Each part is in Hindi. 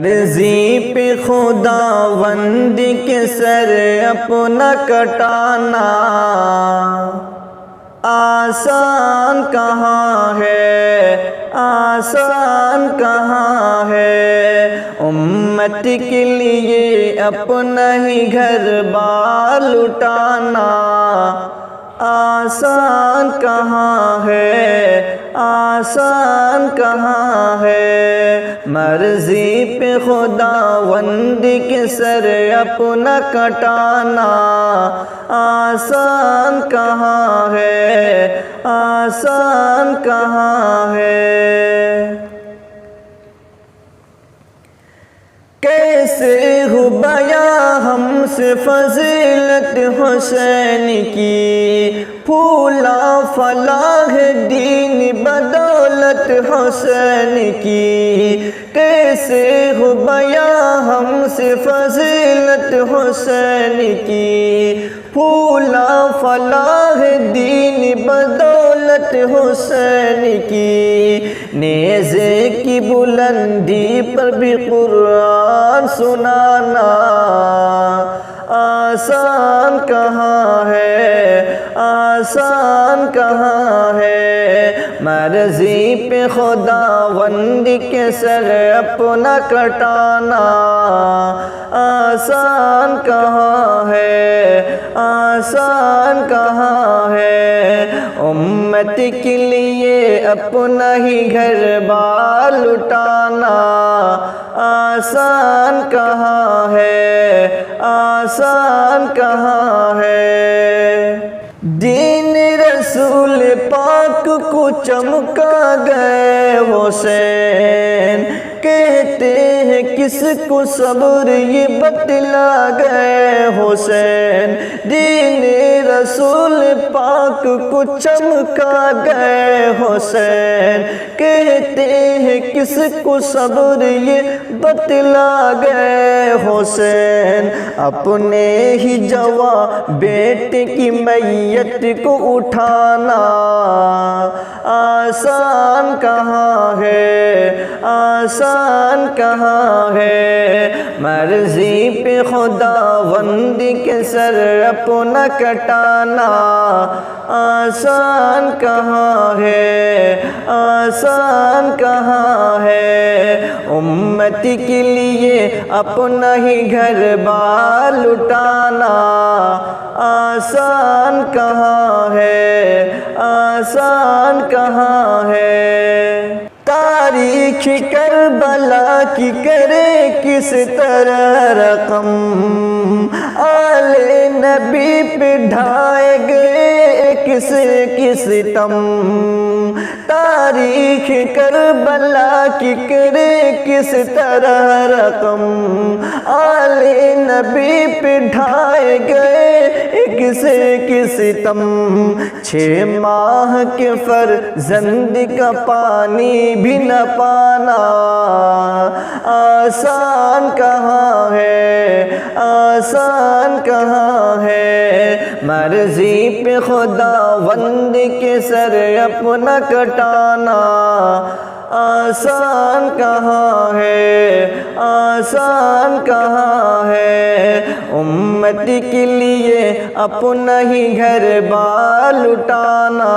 मर्ज़ी पे खुदावंद के सर अपना कटाना आसान कहाँ है, आसान कहाँ है। उम्मत के लिए अपना ही घर बार लुटाना आसान कहाँ है, आसान कहाँ है। मर्ज़ी पे खुदावंद के सर अपना कटाना आसान कहाँ है, आसान कहाँ है। कैसे हो बयां हमसे फजीलत हुसैन की, फूला फलाह दीन बदौलत हुसैन की। कैसे हो बयां हमसे फजीलत हुसैन की, फूला फलाह दीन बदौलत हुसैन की। नेज़े की बुलंदी पर भी कुरान सुनाना आसान कहाँ है, आसान कहाँ है। मर्ज़ी पे खुदावंद के सर अपना कटाना आसान कहाँ है, आसान कहाँ है। उम्मत के लिए अपना ही घर बार लुटाना आसान कहाँ है, आसान कहाँ है। दीन रसूल पाक को चमका गए हुसैन, कहते हैं किसको सब्र ये बतला गए हुसैन। दीन रसूल पाक को चमका गए हुसैन, कहते हैं किसको सब्र ये बतला गए हुसैन। अपने ही जवा बेटे की मैयत को उठाना आसान कहाँ है, आसान कहाँ है। मर्ज़ी पे खुदावंद के सर अपना कटाना आसान कहाँ है, आसान कहाँ है। उम्मत के लिए अपना ही घर बार लुटाना आसान कहाँ है, आसान कहाँ है। तारीख़ करबला की करे किस तरह रकम, आले नबी पे ढाए गए किस किस तम। तारीख़ करबला की करे किस तरह रकम, आले नबी पे ढाए गए किसे किस तम। 6 माह के फर्जंद का पानी भी न पाना आसान कहाँ है, आसान कहाँ है। मर्ज़ी पे खुदावंद के सर अपना कटाना आसान कहाँ है, आसान कहाँ है। उम्मत के लिए अपना ही घर बार लुटाना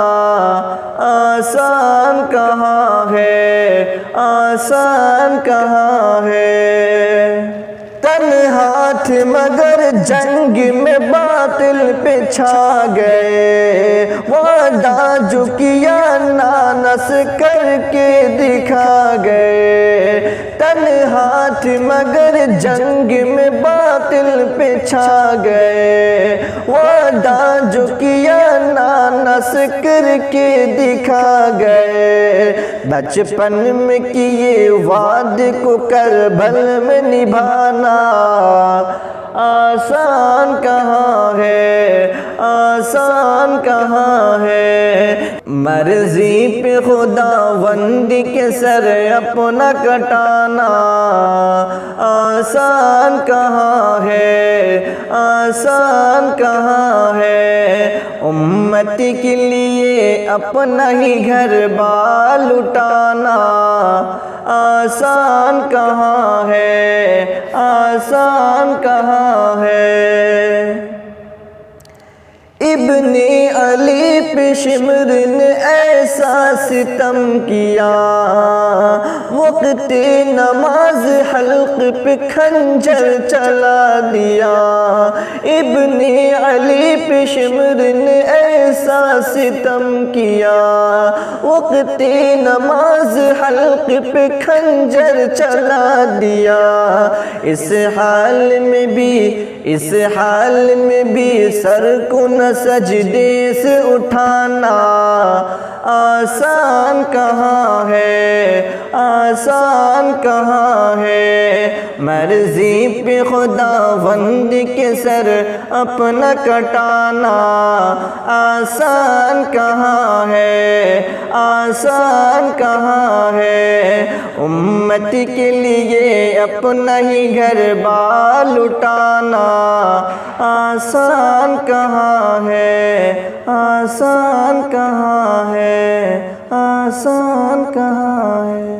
आसान कहाँ है, आसान कहाँ है। तन्हा थे मगर जंग में बातिल पे छा गए, वादा जो किया नानस करके दिखा गए। तन्हा थे मगर जंग में बातिल पे छा गए, वादा जो किया नानस करके दिखा गए। बचपन में किए वादे को करबल में निभाना आसान कहाँ है, आसान कहाँ है। मर्ज़ी पे खुदावंद के सर अपना कटाना आसान कहाँ है, आसान कहाँ है। उम्मत के लिए अपना ही घर बार लुटाना आसान कहाँ है, आसान कहाँ है। इब्ने अली पे शिमर ने ऐसा सितम किया, वक़्ते नमाज हल्क पे खंजर चला दिया। इब्ने अली पे शिमर ने ऐसा सितम किया, वक़्ते नमाज हल्क पे खंजर चला दिया। इस हाल में भी सर को न सजदे से उठाना आसान कहाँ है, आसान कहाँ है। मर्जी पे खुदावंद के सर अपना कटाना आसान कहाँ है, आसान कहाँ है। उम्मत के लिए अपना ही घर बार लुटाना आसान कहाँ है, आसान कहाँ है, आसान कहाँ है।